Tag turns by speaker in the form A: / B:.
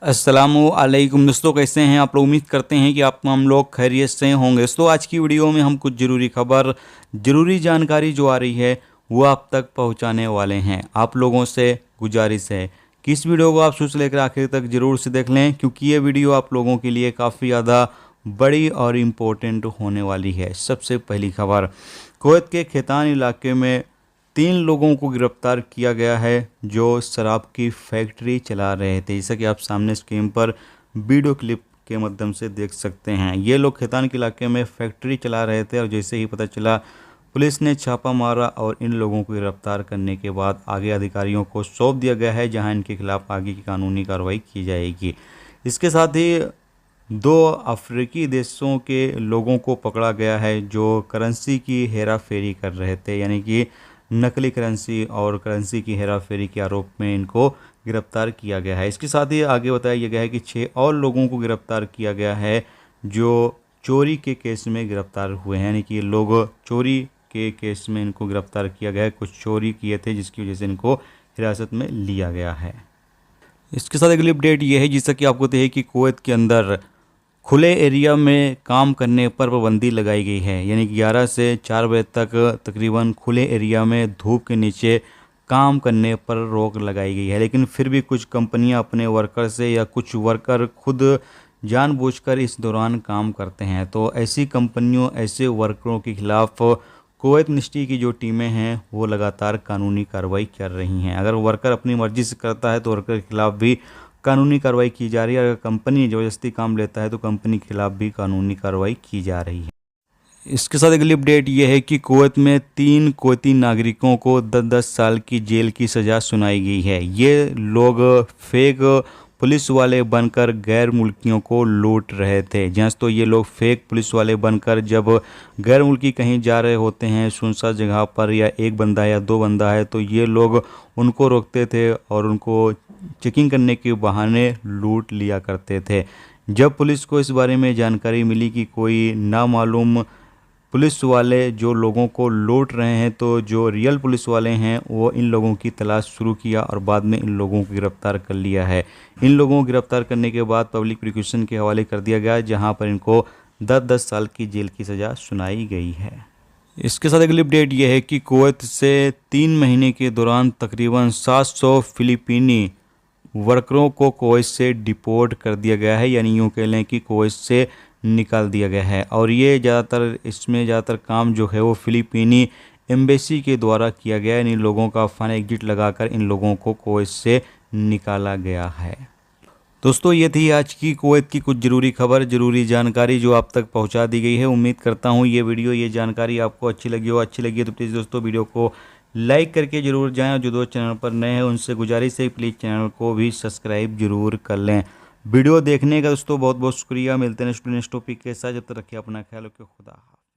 A: अस्सलामुअलैकुम दोस्तों, कैसे हैं आप लोग। उम्मीद करते हैं कि आप हम लोग खैरियत से होंगे। दोस्तों आज की वीडियो में हम कुछ ज़रूरी खबर, ज़रूरी जानकारी जो आ रही है वो आप तक पहुंचाने वाले हैं। आप लोगों से गुजारिश है कि इस वीडियो को आप शुरू से लेकर आखिर तक ज़रूर से देख लें, क्योंकि ये वीडियो आप लोगों के लिए काफ़ी ज़्यादा बड़ी और इम्पोर्टेंट होने वाली है। सबसे पहली खबर, कुवैत के खैतान इलाके में 3 लोगों को गिरफ्तार किया गया है जो शराब की फैक्ट्री चला रहे थे। जैसा कि आप सामने स्क्रीन पर वीडियो क्लिप के माध्यम से देख सकते हैं। ये लोग खैतान के इलाके में फैक्ट्री चला रहे थे और जैसे ही पता चला पुलिस ने छापा मारा और इन लोगों को गिरफ्तार करने के बाद आगे अधिकारियों को सौंप दिया गया है, जहां इनके खिलाफ आगे की कानूनी कार्रवाई की जाएगी। इसके साथ ही 2 अफ्रीकी देशों के लोगों को पकड़ा गया है जो करेंसी की हेरा फेरी कर रहे थे, यानी कि नकली करेंसी और करेंसी की हेरा फेरी के आरोप में इनको गिरफ्तार किया गया है। इसके साथ ही आगे बताया गया है कि 6 और लोगों को गिरफ्तार किया गया है जो चोरी के केस में गिरफ्तार हुए हैं, यानी कि ये लोग चोरी के केस में इनको गिरफ्तार किया गया है। कुछ चोरी किए थे जिसकी वजह से इनको हिरासत में लिया गया है। इसके साथ अगली अपडेट ये है, जैसा कि आपको पता है कि कुवैत के अंदर खुले एरिया में काम करने पर पाबंदी लगाई गई है, यानी कि 11 से 4 बजे तक तकरीबन खुले एरिया में धूप के नीचे काम करने पर रोक लगाई गई है। लेकिन फिर भी कुछ कंपनियां अपने वर्कर से या कुछ वर्कर खुद जानबूझकर इस दौरान काम करते हैं, तो ऐसी कंपनियों, ऐसे वर्करों के खिलाफ कुवैत मिनिस्ट्री की जो टीमें हैं वो लगातार कानूनी कार्रवाई कर रही हैं। अगर वर्कर अपनी मर्जी से करता है तो वर्कर के खिलाफ भी कानूनी कार्रवाई की जा रही है। अगर कंपनी ज़बरदस्ती काम लेता है तो कंपनी के खिलाफ भी कानूनी कार्रवाई की जा रही है। इसके साथ अगली अपडेट ये है कि कुवैत में 3 कुवैती नागरिकों को 10-10 साल की जेल की सज़ा सुनाई गई है। ये लोग फेक पुलिस वाले बनकर गैर मुल्कियों को लूट रहे थे। जहाँ तो ये लोग फेक पुलिस वाले बनकर जब गैर मुल्की कहीं जा रहे होते हैं सुनसान जगह पर, या एक बंदा या 2 बंदा है, तो ये लोग उनको रोकते थे और उनको चेकिंग करने के बहाने लूट लिया करते थे। जब पुलिस को इस बारे में जानकारी मिली कि कोई नामालूम पुलिस वाले जो लोगों को लूट रहे हैं, तो जो रियल पुलिस वाले हैं वो इन लोगों की तलाश शुरू किया और बाद में इन लोगों को गिरफ्तार कर लिया है। इन लोगों को गिरफ्तार करने के बाद पब्लिक प्रोसिक्यूशन के हवाले कर दिया गया, जहां पर इनको 10-10 साल की जेल की सज़ा सुनाई गई है। इसके साथ अगली अपडेट ये है कि कुवैत से 3 महीने के दौरान तकरीबन 700 फिलिपीनी वर्करों को कुवैत से डिपोर्ट कर दिया गया है, यानी यूँ कह लें कि कुवैत से निकाल दिया गया है। और ये ज़्यादातर काम जो है वो फिलिपीनी एम्बेसी के द्वारा किया गया है। इन लोगों का फाइनल एग्जिट लगाकर इन लोगों को कुवैत से निकाला गया है। दोस्तों ये थी आज की कुवैत की कुछ ज़रूरी खबर, ज़रूरी जानकारी जो आप तक पहुंचा दी गई है। उम्मीद करता हूं ये वीडियो, ये जानकारी आपको अच्छी लगी हो। अच्छी लगी तो प्लीज़ दोस्तों वीडियो को लाइक करके ज़रूर जाएं, और जो दोस्त चैनल पर नए हैं उनसे गुजारिश है प्लीज़ चैनल को भी सब्सक्राइब जरूर कर लें। वीडियो देखने का दोस्तों बहुत बहुत शुक्रिया। मिलते हैं नेक्स्ट टॉपिक के साथ, जब तक रखिए अपना ख्याल रखिए। खुदा हाफ़िज़।